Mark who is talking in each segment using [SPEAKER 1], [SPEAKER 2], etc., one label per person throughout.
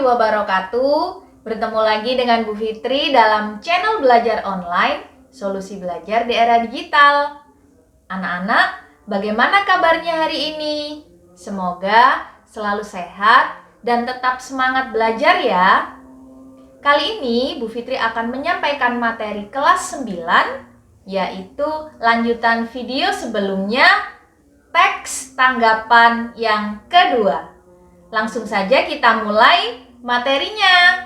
[SPEAKER 1] wabarakatuh. Bertemu lagi dengan Bu Fitri dalam channel Belajar Online, Solusi Belajar di Era Digital. Anak-anak, bagaimana kabarnya hari ini? Semoga selalu sehat dan tetap semangat belajar ya. Kali ini Bu Fitri akan menyampaikan materi kelas 9, yaitu lanjutan video sebelumnya, teks tanggapan yang kedua. Langsung saja kita mulai materinya.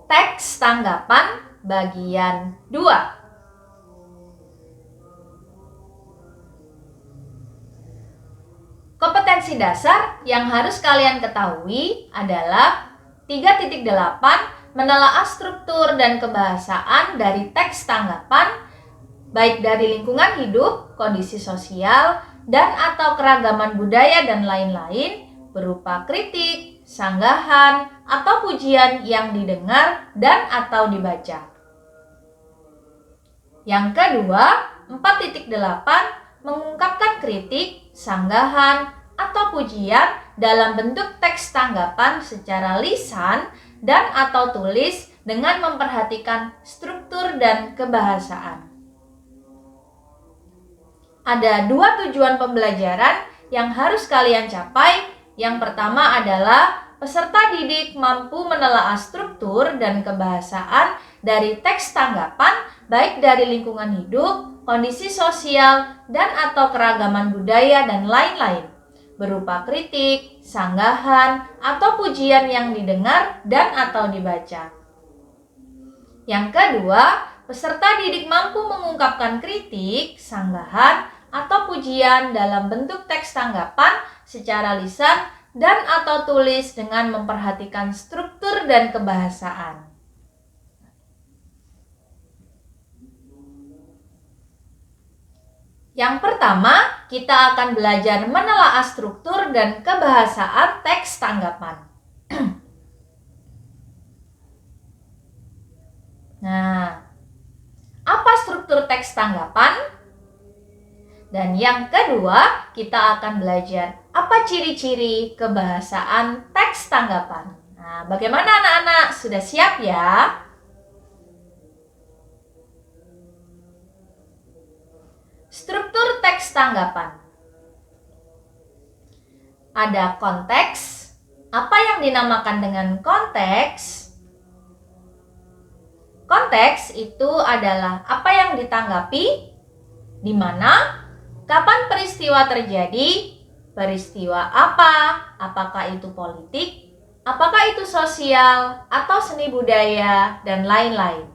[SPEAKER 1] Teks tanggapan bagian 2. Kompetensi dasar yang harus kalian ketahui adalah 3.8 menelaah struktur dan kebahasaan dari teks tanggapan baik dari lingkungan hidup, kondisi sosial, dan atau keragaman budaya dan lain-lain berupa kritik, sanggahan, atau pujian yang didengar dan atau dibaca. Yang kedua, 4.8 mengungkapkan kritik, sanggahan, atau pujian dalam bentuk teks tanggapan secara lisan dan atau tulis dengan memperhatikan struktur dan kebahasaan. Ada 2 tujuan pembelajaran yang harus kalian capai. Yang pertama adalah peserta didik mampu menelaah struktur dan kebahasaan dari teks tanggapan baik dari lingkungan hidup, kondisi sosial, dan atau keragaman budaya dan lain-lain berupa kritik, sanggahan, atau pujian yang didengar dan atau dibaca. Yang kedua, peserta didik mampu mengungkapkan kritik, sanggahan, atau pujian dalam bentuk teks tanggapan secara lisan dan atau tulis dengan memperhatikan struktur dan kebahasaan. Yang pertama, kita akan belajar menelaah struktur dan kebahasaan teks tanggapan. Nah, apa struktur teks tanggapan? Dan yang kedua, kita akan belajar apa ciri-ciri kebahasaan teks tanggapan. Nah, bagaimana anak-anak? Sudah siap ya? Struktur teks tanggapan. Ada konteks. Apa yang dinamakan dengan konteks? Konteks itu adalah apa yang ditanggapi, di mana, kapan peristiwa terjadi, peristiwa apa, apakah itu politik, apakah itu sosial, atau seni budaya, dan lain-lain.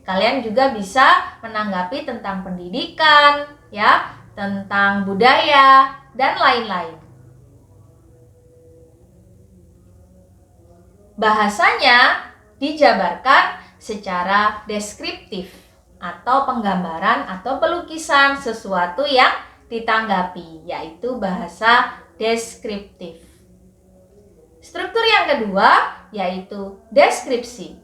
[SPEAKER 1] Kalian juga bisa menanggapi tentang pendidikan, ya, tentang budaya, dan lain-lain. Bahasanya dijabarkan secara deskriptif atau penggambaran atau pelukisan sesuatu yang ditanggapi, yaitu bahasa deskriptif. Struktur yang kedua yaitu deskripsi.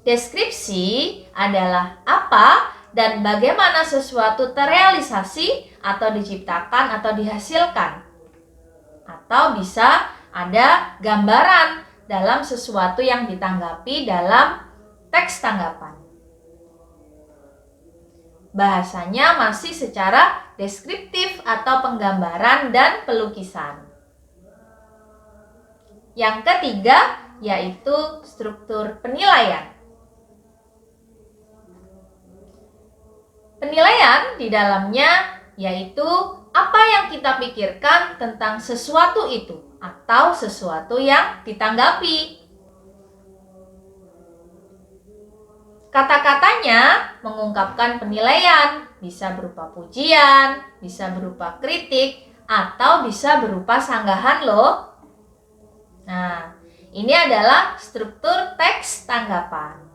[SPEAKER 1] Deskripsi adalah apa dan bagaimana sesuatu terrealisasi atau diciptakan atau dihasilkan. Atau bisa ada gambaran dalam sesuatu yang ditanggapi dalam teks tanggapan. Bahasanya masih secara deskriptif atau penggambaran dan pelukisan. Yang ketiga yaitu struktur penilaian. Penilaian di dalamnya yaitu apa yang kita pikirkan tentang sesuatu itu atau sesuatu yang ditanggapi. Kata-katanya mengungkapkan penilaian, bisa berupa pujian, bisa berupa kritik, atau bisa berupa sanggahan loh. Nah, ini adalah struktur teks tanggapan.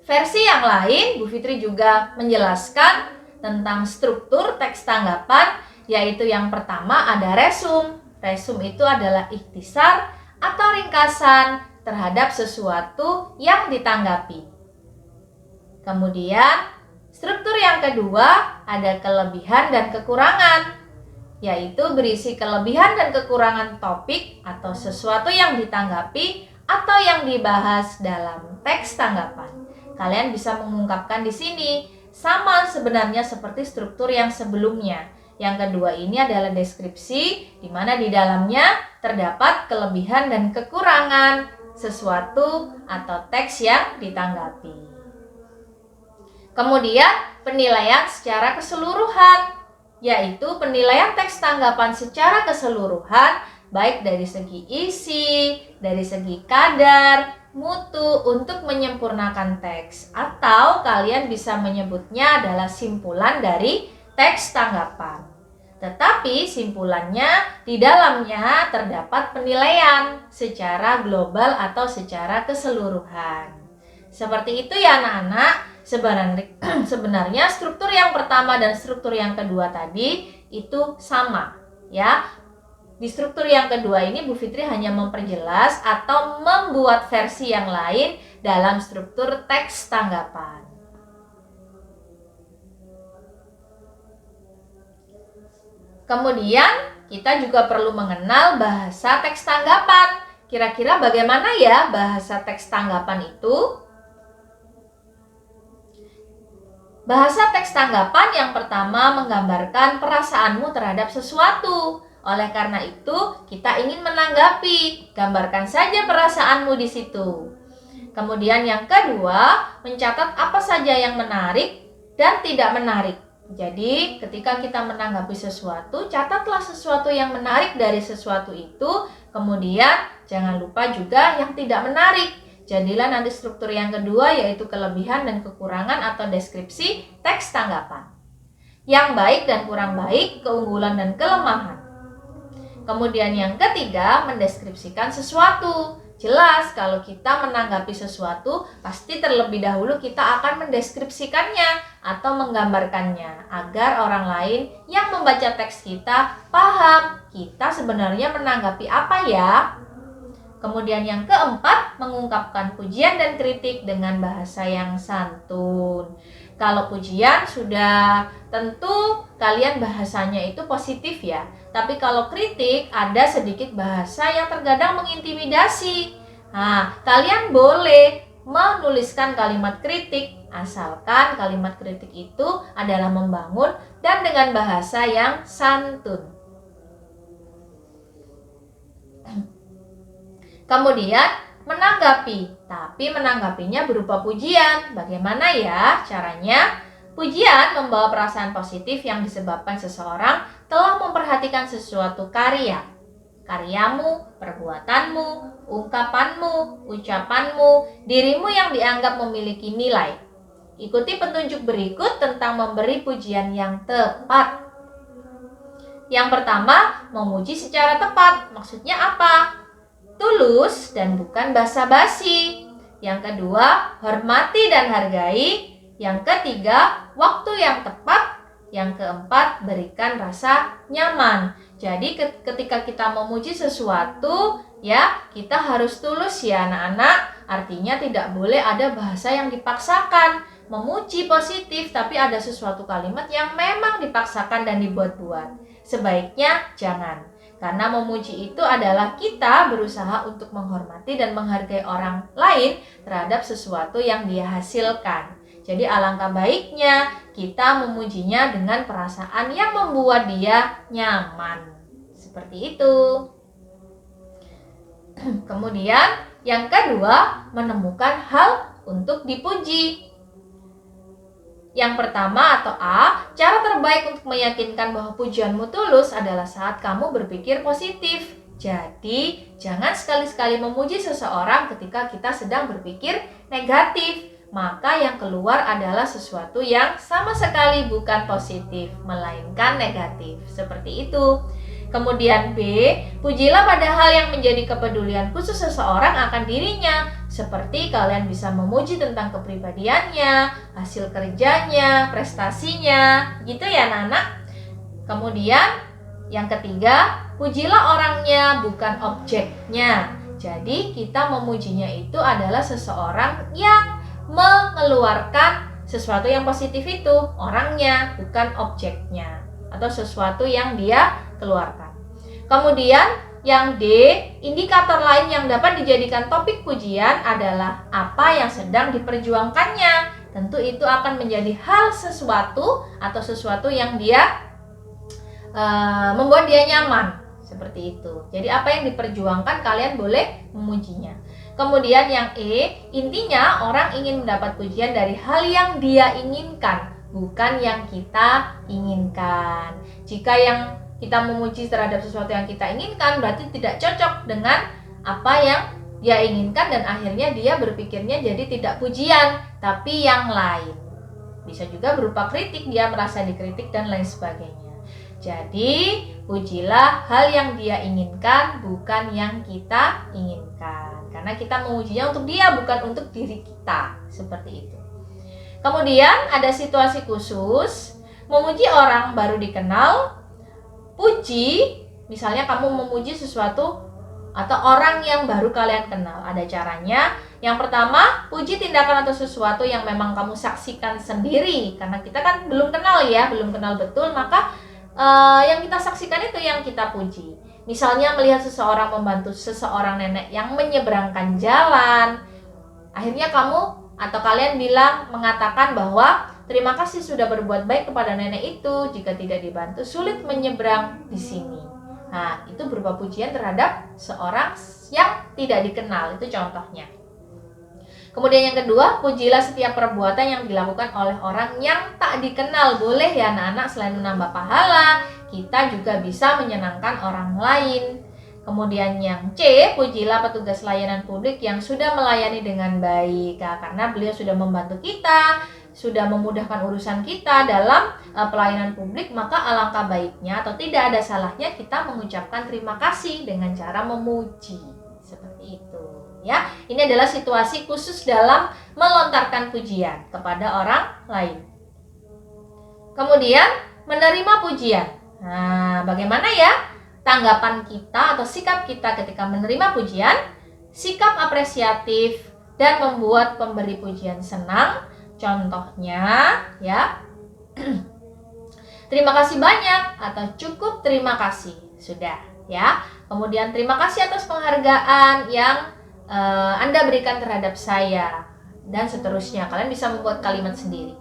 [SPEAKER 1] Versi yang lain, Bu Fitri juga menjelaskan tentang struktur teks tanggapan yaitu yang pertama ada resum. Resum itu adalah ikhtisar atau ringkasan terhadap sesuatu yang ditanggapi. Kemudian, struktur yang kedua ada kelebihan dan kekurangan, yaitu berisi kelebihan dan kekurangan topik atau sesuatu yang ditanggapi atau yang dibahas dalam teks tanggapan. Kalian bisa mengungkapkan di sini, sama sebenarnya seperti struktur yang sebelumnya. Yang kedua ini adalah deskripsi, di mana di dalamnya terdapat kelebihan dan kekurangan sesuatu atau teks yang ditanggapi. Kemudian penilaian secara keseluruhan, yaitu penilaian teks tanggapan secara keseluruhan, baik dari segi isi, dari segi kadar, mutu untuk menyempurnakan teks, atau kalian bisa menyebutnya adalah simpulan dari teks tanggapan. Tetapi simpulannya di dalamnya terdapat penilaian secara global atau secara keseluruhan. Seperti itu ya anak-anak. Sebenarnya struktur yang pertama dan struktur yang kedua tadi itu sama ya. Di struktur yang kedua ini Bu Fitri hanya memperjelas atau membuat versi yang lain dalam struktur teks tanggapan. Kemudian kita juga perlu mengenal bahasa teks tanggapan. Kira-kira bagaimana ya bahasa teks tanggapan itu? Bahasa teks tanggapan yang pertama menggambarkan perasaanmu terhadap sesuatu. Oleh karena itu, kita ingin menanggapi. Gambarkan saja perasaanmu di situ. Kemudian yang kedua, mencatat apa saja yang menarik dan tidak menarik. Jadi, ketika kita menanggapi sesuatu, catatlah sesuatu yang menarik dari sesuatu itu. Kemudian, jangan lupa juga yang tidak menarik. Jadilah nanti struktur yang kedua, yaitu kelebihan dan kekurangan atau deskripsi teks tanggapan. Yang baik dan kurang baik, keunggulan dan kelemahan. Kemudian yang ketiga, mendeskripsikan sesuatu. Jelas, kalau kita menanggapi sesuatu, pasti terlebih dahulu kita akan mendeskripsikannya atau menggambarkannya, agar orang lain yang membaca teks kita paham kita sebenarnya menanggapi apa ya. Kemudian yang keempat, mengungkapkan pujian dan kritik dengan bahasa yang santun. Kalau pujian sudah tentu kalian bahasanya itu positif ya. Tapi kalau kritik ada sedikit bahasa yang terkadang mengintimidasi. Nah, kalian boleh menuliskan kalimat kritik asalkan kalimat kritik itu adalah membangun dan dengan bahasa yang santun. Kemudian menanggapi, tapi menanggapinya berupa pujian. Bagaimana ya caranya? Pujian membawa perasaan positif yang disebabkan seseorang telah memperhatikan sesuatu karya. Karyamu, perbuatanmu, ungkapanmu, ucapanmu, dirimu yang dianggap memiliki nilai. Ikuti petunjuk berikut tentang memberi pujian yang tepat. Yang pertama, memuji secara tepat. Maksudnya apa? Tulus dan bukan basa-basi. Yang kedua, hormati dan hargai. Yang ketiga, waktu yang tepat. Yang keempat, berikan rasa nyaman. Jadi ketika kita memuji sesuatu, ya kita harus tulus ya anak-anak. Artinya tidak boleh ada bahasa yang dipaksakan. Memuji positif, tapi ada sesuatu kalimat yang memang dipaksakan dan dibuat-buat. Sebaiknya jangan. Karena memuji itu adalah kita berusaha untuk menghormati dan menghargai orang lain terhadap sesuatu yang dia hasilkan. Jadi alangkah baiknya kita memujinya dengan perasaan yang membuat dia nyaman. Seperti itu. Kemudian yang kedua, menemukan hal untuk dipuji. Yang pertama atau A, cara terbaik untuk meyakinkan bahwa pujianmu tulus adalah saat kamu berpikir positif. Jadi, jangan sekali-sekali memuji seseorang ketika kita sedang berpikir negatif. Maka yang keluar adalah sesuatu yang sama sekali bukan positif, melainkan negatif. Seperti itu. Kemudian B, pujilah pada hal yang menjadi kepedulian khusus seseorang akan dirinya. Seperti kalian bisa memuji tentang kepribadiannya, hasil kerjanya, prestasinya, gitu ya anak-anak. Kemudian yang ketiga, pujilah orangnya bukan objeknya. Jadi kita memujinya itu adalah seseorang yang mengeluarkan sesuatu yang positif itu, orangnya bukan objeknya atau sesuatu yang dia keluarkan. Kemudian yang D, indikator lain yang dapat dijadikan topik pujian adalah apa yang sedang diperjuangkannya. Tentu itu akan menjadi hal sesuatu atau sesuatu yang dia membuat dia nyaman, seperti itu. Jadi apa yang diperjuangkan kalian boleh memujinya. Kemudian yang E, intinya orang ingin mendapat pujian dari hal yang dia inginkan, bukan yang kita inginkan. Jika yang kita memuji terhadap sesuatu yang kita inginkan, berarti tidak cocok dengan apa yang dia inginkan dan akhirnya dia berpikirnya jadi tidak pujian, tapi yang lain. Bisa juga berupa kritik, dia merasa dikritik dan lain sebagainya. Jadi, pujilah hal yang dia inginkan, bukan yang kita inginkan. Karena kita memujinya untuk dia, bukan untuk diri kita. Seperti itu. Kemudian, ada situasi khusus. Memuji orang baru dikenal. Puji, misalnya kamu memuji sesuatu atau orang yang baru kalian kenal. Ada caranya. Yang pertama, puji tindakan atau sesuatu yang memang kamu saksikan sendiri. Karena kita kan belum kenal ya, belum kenal betul, maka yang kita saksikan itu yang kita puji. Misalnya melihat seseorang membantu seseorang nenek yang menyeberangkan jalan. Akhirnya kamu atau kalian mengatakan bahwa terima kasih sudah berbuat baik kepada nenek itu. Jika tidak dibantu, sulit menyeberang di sini. Nah, itu berupa pujian terhadap seorang yang tidak dikenal. Itu contohnya. Kemudian yang kedua, pujilah setiap perbuatan yang dilakukan oleh orang yang tak dikenal. Boleh ya anak-anak, selain menambah pahala, kita juga bisa menyenangkan orang lain. Kemudian yang C, pujilah petugas layanan publik yang sudah melayani dengan baik. Karena beliau sudah membantu kita, sudah memudahkan urusan kita dalam pelayanan publik, maka alangkah baiknya atau tidak ada salahnya kita mengucapkan terima kasih dengan cara memuji. Seperti itu. Ya, ini adalah situasi khusus dalam melontarkan pujian kepada orang lain. Kemudian menerima pujian. Nah, bagaimana ya tanggapan kita atau sikap kita ketika menerima pujian? Sikap apresiatif dan membuat pemberi pujian senang. Contohnya, ya, terima kasih banyak atau cukup terima kasih. Sudah, ya. Kemudian terima kasih atas penghargaan yang Anda berikan terhadap saya, dan seterusnya. Kalian bisa membuat kalimat sendiri.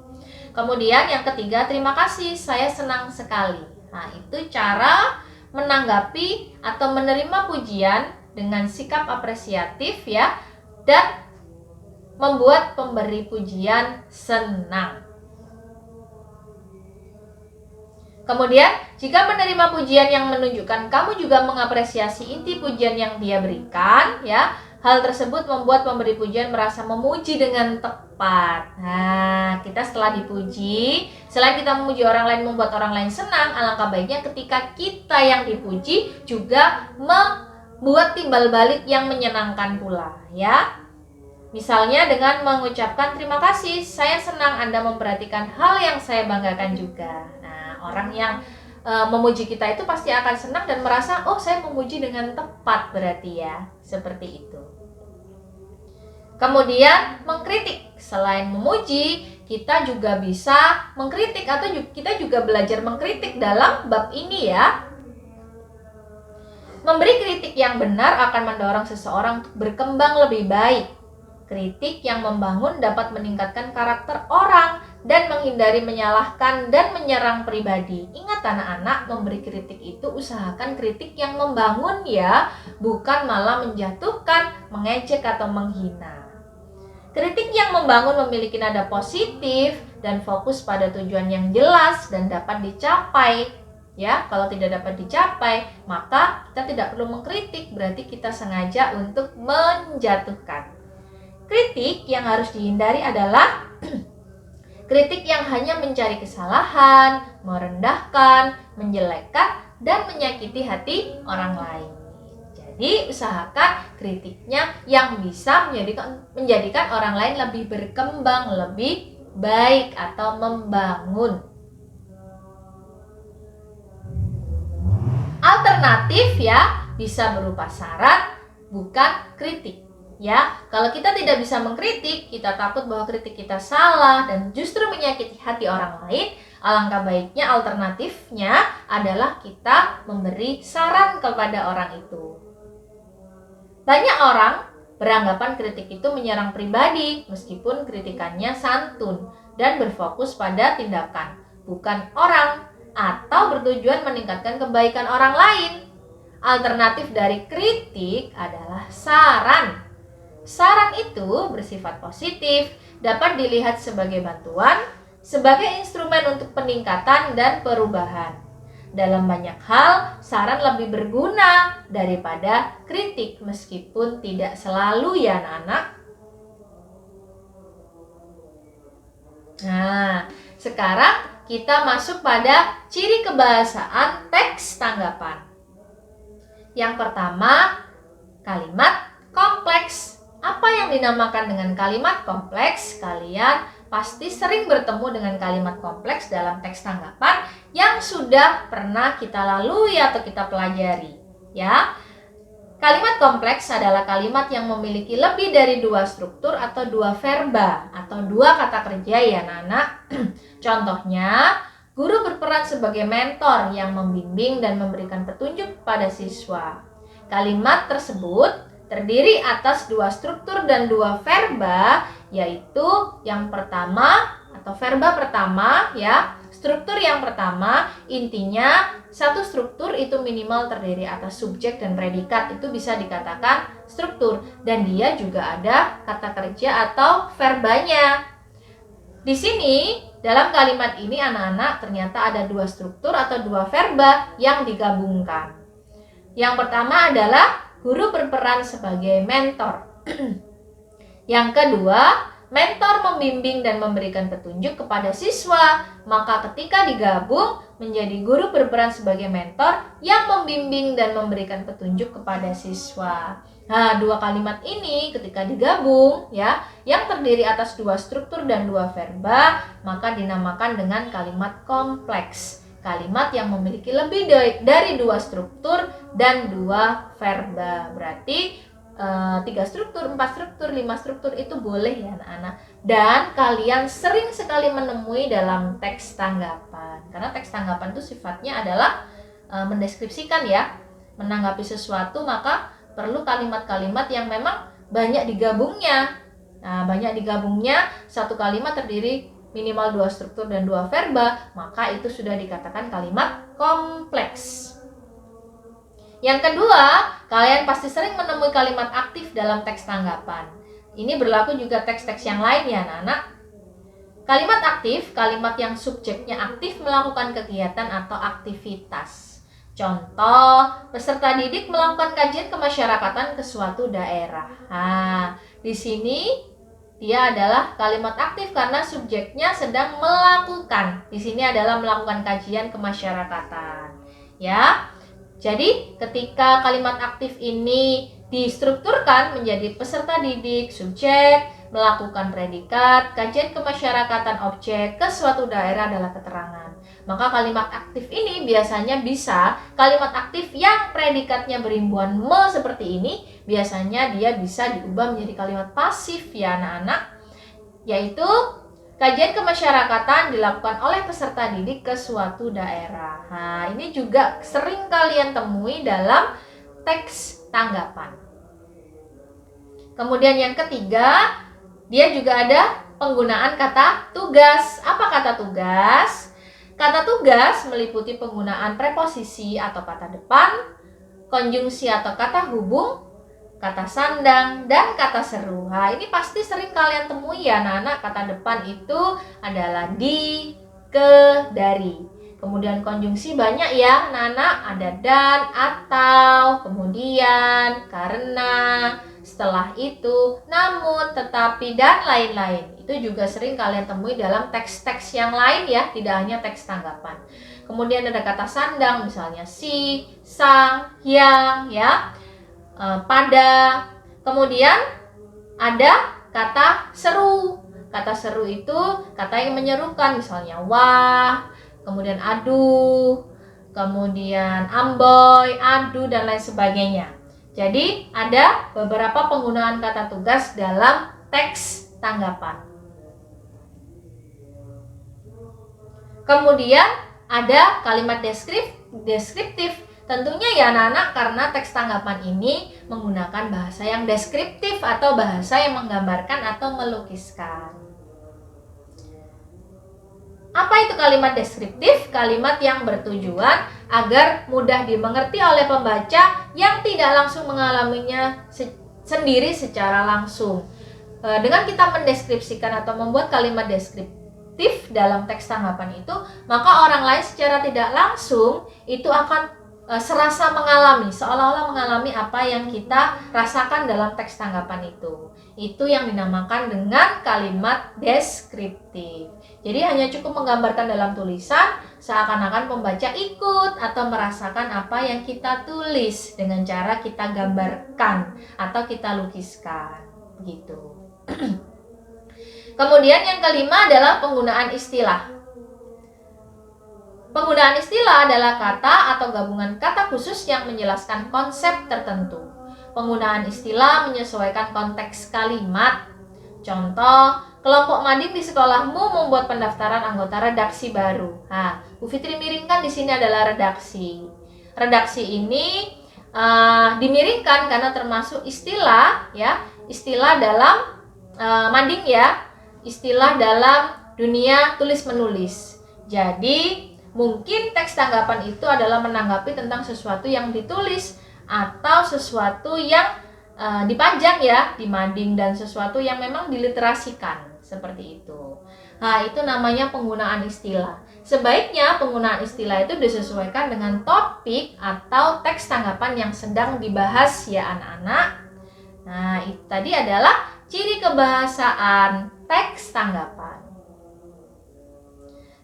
[SPEAKER 1] Kemudian yang ketiga, terima kasih, saya senang sekali. Nah, itu cara menanggapi atau menerima pujian dengan sikap apresiatif ya, dan membuat pemberi pujian senang. Kemudian, jika menerima pujian yang menunjukkan kamu juga mengapresiasi inti pujian yang dia berikan, ya, hal tersebut membuat pemberi pujian merasa memuji dengan tepat. Nah, kita setelah dipuji, selain kita memuji orang lain membuat orang lain senang, alangkah baiknya ketika kita yang dipuji juga membuat timbal balik yang menyenangkan pula, ya. Misalnya dengan mengucapkan terima kasih, saya senang Anda memperhatikan hal yang saya banggakan juga. Nah, orang yang memuji kita itu pasti akan senang dan merasa, oh saya memuji dengan tepat berarti ya, seperti itu. Kemudian mengkritik, selain memuji, kita juga bisa mengkritik atau kita juga belajar mengkritik dalam bab ini ya. Memberi kritik yang benar akan mendorong seseorang untuk berkembang lebih baik. Kritik yang membangun dapat meningkatkan karakter orang dan menghindari menyalahkan dan menyerang pribadi. Ingat anak-anak, memberi kritik itu usahakan kritik yang membangun ya, bukan malah menjatuhkan, mengejek atau menghina. Kritik yang membangun memiliki nada positif dan fokus pada tujuan yang jelas dan dapat dicapai. Ya, kalau tidak dapat dicapai, maka kita tidak perlu mengkritik, berarti kita sengaja untuk menjatuhkan. Kritik yang harus dihindari adalah kritik yang hanya mencari kesalahan, merendahkan, menjelekkan, dan menyakiti hati orang lain. Jadi usahakan kritiknya yang bisa menjadikan orang lain lebih berkembang, lebih baik atau membangun. Alternatif ya, bisa berupa saran, bukan kritik. Ya, kalau kita tidak bisa mengkritik, kita takut bahwa kritik kita salah dan justru menyakiti hati orang lain, alangkah baiknya alternatifnya adalah kita memberi saran kepada orang itu. Banyak orang beranggapan kritik itu menyerang pribadi, meskipun kritikannya santun dan berfokus pada tindakan, bukan orang, atau bertujuan meningkatkan kebaikan orang lain. Alternatif dari kritik adalah saran. Saran itu bersifat positif, dapat dilihat sebagai bantuan, sebagai instrumen untuk peningkatan dan perubahan. Dalam banyak hal, saran lebih berguna daripada kritik, meskipun tidak selalu ya anak-anak. Nah, sekarang kita masuk pada ciri kebahasaan teks tanggapan. Yang pertama, kalimat kompleks. Apa yang dinamakan dengan kalimat kompleks? Kalian pasti sering bertemu dengan kalimat kompleks dalam teks tanggapan yang sudah pernah kita lalui atau kita pelajari, ya. Kalimat kompleks adalah kalimat yang memiliki lebih dari dua struktur atau dua verba atau dua kata kerja ya anak-anak. Contohnya, guru berperan sebagai mentor yang membimbing dan memberikan petunjuk pada siswa. Kalimat tersebut terdiri atas dua struktur dan dua verba, yaitu yang pertama atau verba pertama ya. Struktur yang pertama intinya satu struktur itu minimal terdiri atas subjek dan predikat, itu bisa dikatakan struktur, dan dia juga ada kata kerja atau verbanya. Di sini dalam kalimat ini anak-anak ternyata ada dua struktur atau dua verba yang digabungkan. Yang pertama adalah guru berperan sebagai mentor. Yang kedua, mentor membimbing dan memberikan petunjuk kepada siswa. Maka ketika digabung menjadi guru berperan sebagai mentor yang membimbing dan memberikan petunjuk kepada siswa. Nah, dua kalimat ini ketika digabung ya, yang terdiri atas dua struktur dan dua verba, maka dinamakan dengan kalimat kompleks. Kalimat yang memiliki lebih dari dua struktur dan dua verba. Berarti 3 struktur, 4 struktur, 5 struktur itu boleh ya anak-anak. Dan kalian sering sekali menemui dalam teks tanggapan. Karena teks tanggapan itu sifatnya adalah mendeskripsikan ya. Menanggapi sesuatu maka perlu kalimat-kalimat yang memang banyak digabungnya. Nah, banyak digabungnya, satu kalimat terdiri minimal dua struktur dan dua verba, maka itu sudah dikatakan kalimat kompleks. Yang kedua, kalian pasti sering menemui kalimat aktif dalam teks tanggapan. Ini berlaku juga teks-teks yang lain ya anak-anak. Kalimat aktif, kalimat yang subjeknya aktif melakukan kegiatan atau aktivitas. Contoh, peserta didik melakukan kajian kemasyarakatan ke suatu daerah. Nah, di sini dia adalah kalimat aktif karena subjeknya sedang melakukan. Di sini adalah melakukan kajian kemasyarakatan. Ya. Jadi, ketika kalimat aktif ini distrukturkan menjadi peserta didik, subjek, melakukan predikat, kajian kemasyarakatan objek ke suatu daerah adalah keterangan. Maka kalimat aktif ini biasanya bisa, kalimat aktif yang predikatnya berimbuhan me seperti ini, biasanya dia bisa diubah menjadi kalimat pasif ya anak-anak, yaitu kajian kemasyarakatan dilakukan oleh peserta didik ke suatu daerah. Nah, ini juga sering kalian temui dalam teks tanggapan. Kemudian yang ketiga, dia juga ada penggunaan kata tugas. Apa kata tugas? Kata tugas meliputi penggunaan preposisi atau kata depan, konjungsi atau kata hubung, kata sandang, dan kata seru. Nah, ini pasti sering kalian temui ya anak-anak. Kata depan itu adalah di, ke, dari. Kemudian konjungsi banyak ya anak-anak. Ada dan, atau, kemudian, karena, setelah itu, namun, tetapi, dan lain-lain. Itu juga sering kalian temui dalam teks-teks yang lain ya, tidak hanya teks tanggapan. Kemudian ada kata sandang, misalnya si, sang, yang, ya, pada. Kemudian ada kata seru. Kata seru itu kata yang menyerukan, misalnya wah, kemudian aduh, kemudian amboy, adu, dan lain sebagainya. Jadi ada beberapa penggunaan kata tugas dalam teks tanggapan. Kemudian ada kalimat deskriptif. Tentunya ya anak-anak, karena teks tanggapan ini menggunakan bahasa yang deskriptif atau bahasa yang menggambarkan atau melukiskan. Apa itu kalimat deskriptif? Kalimat yang bertujuan agar mudah dimengerti oleh pembaca yang tidak langsung mengalaminya sendiri secara langsung. Dengan kita mendeskripsikan atau membuat kalimat deskriptif dalam teks tanggapan itu, maka orang lain secara tidak langsung itu akan serasa mengalami, seolah-olah mengalami apa yang kita rasakan dalam teks tanggapan itu. Itu yang dinamakan dengan kalimat deskriptif. Jadi hanya cukup menggambarkan dalam tulisan, seakan-akan pembaca ikut atau merasakan apa yang kita tulis dengan cara kita gambarkan atau kita lukiskan, gitu. Kemudian yang kelima adalah penggunaan istilah. Penggunaan istilah adalah kata atau gabungan kata khusus yang menjelaskan konsep tertentu. Penggunaan istilah menyesuaikan konteks kalimat. Contoh, kelompok mading di sekolahmu membuat pendaftaran anggota redaksi baru. Bu Fitri miringkan di sini adalah redaksi. Redaksi ini dimiringkan karena termasuk istilah, ya, istilah dalam mading, ya, istilah dalam dunia tulis menulis. Jadi mungkin teks tanggapan itu adalah menanggapi tentang sesuatu yang ditulis atau sesuatu yang dipajang, ya, di mading, dan sesuatu yang memang diliterasikan, seperti itu. Nah, itu namanya penggunaan istilah. Sebaiknya penggunaan istilah itu disesuaikan dengan topik atau teks tanggapan yang sedang dibahas, ya anak-anak. Nah, itu tadi adalah ciri kebahasaan teks tanggapan.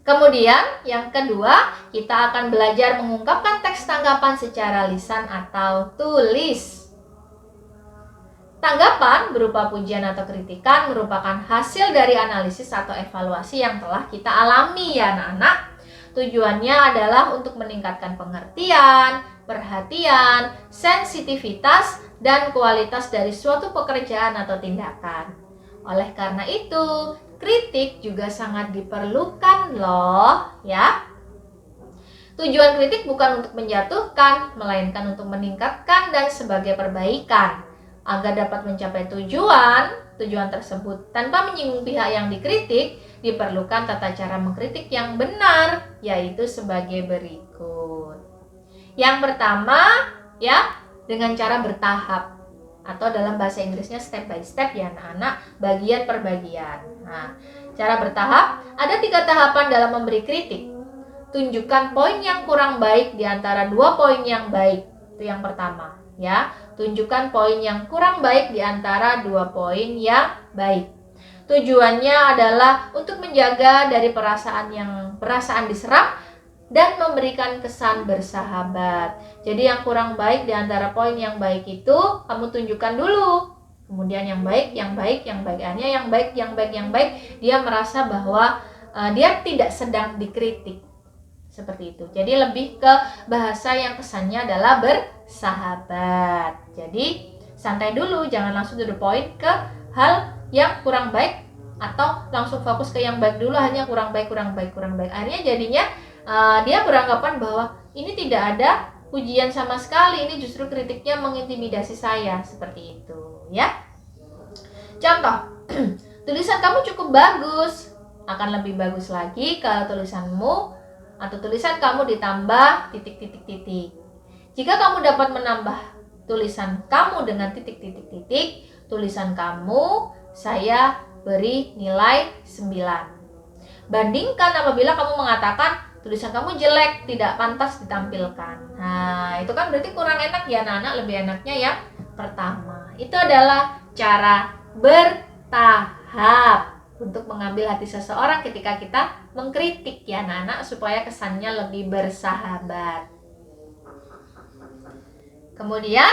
[SPEAKER 1] Kemudian yang kedua, kita akan belajar mengungkapkan teks tanggapan secara lisan atau tulis. Tanggapan berupa pujian atau kritikan merupakan hasil dari analisis atau evaluasi yang telah kita alami, ya anak-anak. Tujuannya adalah untuk meningkatkan pengertian, perhatian, sensitivitas, dan kualitas dari suatu pekerjaan atau tindakan. Oleh karena itu, kritik juga sangat diperlukan loh, ya. Tujuan kritik bukan untuk menjatuhkan, melainkan untuk meningkatkan dan sebagai perbaikan. Agar dapat mencapai tujuan tersebut tanpa menyinggung pihak yang dikritik, diperlukan tata cara mengkritik yang benar, yaitu sebagai berikut. Yang pertama, ya, dengan cara bertahap. Atau dalam bahasa Inggrisnya step by step, ya anak-anak, bagian per bagian. Nah, cara bertahap, ada 3 tahapan dalam memberi kritik. Tunjukkan poin yang kurang baik di antara 2 poin yang baik. Itu yang pertama, ya. Tunjukkan poin yang kurang baik di antara 2 poin yang baik. Tujuannya adalah untuk menjaga dari perasaan diserang dan memberikan kesan bersahabat. Jadi yang kurang baik di antara poin yang baik itu kamu tunjukkan dulu. Kemudian yang baik. Hanya yang baik. Dia merasa bahwa dia tidak sedang dikritik. Seperti itu. Jadi lebih ke bahasa yang kesannya adalah bersahabat. Jadi santai dulu, jangan langsung to the point ke hal yang kurang baik atau langsung fokus ke yang baik dulu, hanya kurang baik. Akhirnya jadinya dia beranggapan bahwa ini tidak ada pujian sama sekali, ini justru kritiknya mengintimidasi saya, seperti itu, ya. Contoh, tulisan kamu cukup bagus. Akan lebih bagus lagi kalau tulisanmu atau tulisan kamu ditambah titik. Jika kamu dapat menambah tulisan kamu dengan titik, tulisan kamu saya beri nilai 9. Bandingkan apabila kamu mengatakan tulisan kamu jelek, tidak pantas ditampilkan. Nah, itu kan berarti kurang enak, ya anak-anak. Lebih enaknya yang pertama. Itu adalah cara bertahap untuk mengambil hati seseorang ketika kita mengkritik, ya anak-anak, supaya kesannya lebih bersahabat. Kemudian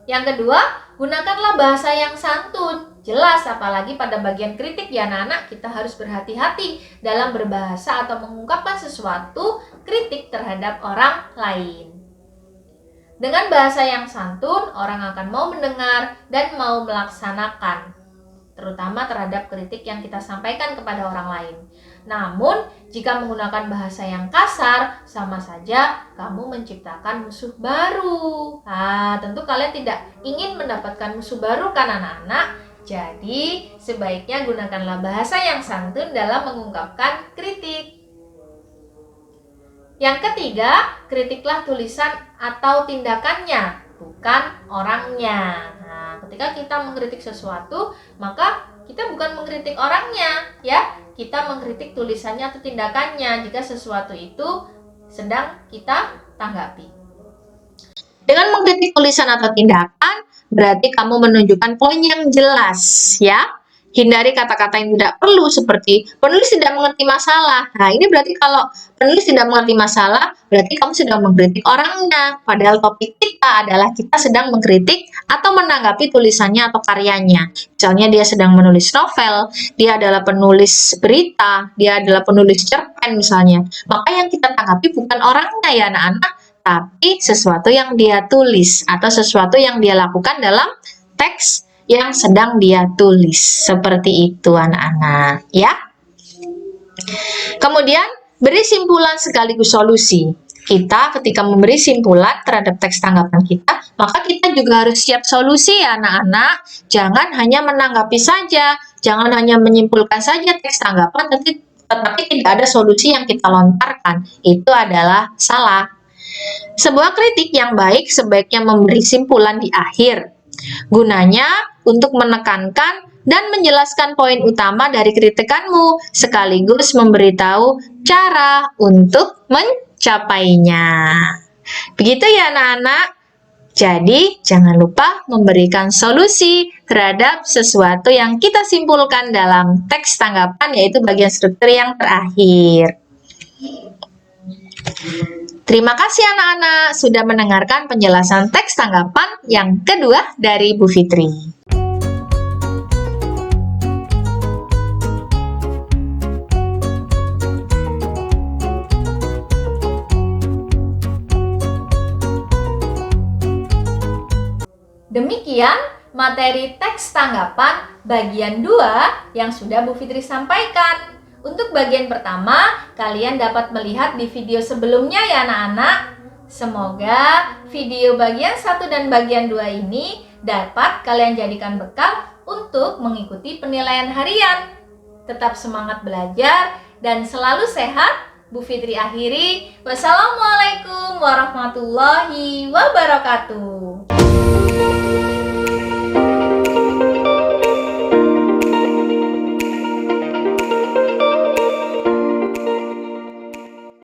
[SPEAKER 1] Yang kedua, gunakanlah bahasa yang santun. Jelas, apalagi pada bagian kritik ya anak-anak, kita harus berhati-hati dalam berbahasa atau mengungkapkan sesuatu kritik terhadap orang lain. Dengan bahasa yang santun, orang akan mau mendengar dan mau melaksanakan, terutama terhadap kritik yang kita sampaikan kepada orang lain. Namun, jika menggunakan bahasa yang kasar, sama saja kamu menciptakan musuh baru. Nah, tentu kalian tidak ingin mendapatkan musuh baru kan anak-anak? Jadi, sebaiknya gunakanlah bahasa yang santun dalam mengungkapkan kritik. Yang ketiga, kritiklah tulisan atau tindakannya, bukan orangnya. Nah, ketika kita mengkritik sesuatu, maka kita bukan mengkritik orangnya, ya. Kita mengkritik tulisannya atau tindakannya jika sesuatu itu sedang kita tanggapi. Dengan mengkritik tulisan atau tindakan, berarti kamu menunjukkan poin yang jelas, ya. Hindari kata-kata yang tidak perlu seperti penulis tidak mengerti masalah. Nah, ini berarti kalau penulis tidak mengerti masalah, berarti kamu sedang mengkritik orangnya. Padahal topik kita adalah kita sedang mengkritik atau menanggapi tulisannya atau karyanya. Misalnya dia sedang menulis novel, dia adalah penulis berita, dia adalah penulis cerpen misalnya. Maka yang kita tanggapi bukan orangnya ya anak-anak, tapi sesuatu yang dia tulis atau sesuatu yang dia lakukan dalam teks yang sedang dia tulis. Seperti itu anak-anak, ya. Kemudian beri simpulan sekaligus solusi. Kita ketika memberi simpulan terhadap teks tanggapan kita, maka kita juga harus siap solusi ya anak-anak. Jangan hanya menanggapi saja, jangan hanya menyimpulkan saja teks tanggapan, tetapi tidak ada solusi yang kita lontarkan. Itu adalah salah. Sebuah kritik yang baik sebaiknya memberi simpulan di akhir. Gunanya untuk menekankan dan menjelaskan poin utama dari kritikanmu, sekaligus memberitahu cara untuk mencapainya. Begitu ya anak-anak. Jadi, jangan lupa memberikan solusi terhadap sesuatu yang kita simpulkan dalam teks tanggapan, yaitu bagian struktur yang terakhir. Terima kasih anak-anak sudah mendengarkan penjelasan teks tanggapan yang kedua dari Bu Fitri. Demikian materi teks tanggapan bagian 2 yang sudah Bu Fitri sampaikan. Untuk bagian pertama, kalian dapat melihat di video sebelumnya ya anak-anak. Semoga video bagian 1 dan bagian 2 ini dapat kalian jadikan bekal untuk mengikuti penilaian harian. Tetap semangat belajar dan selalu sehat. Bu Fitri akhiri. Wassalamualaikum warahmatullahi wabarakatuh.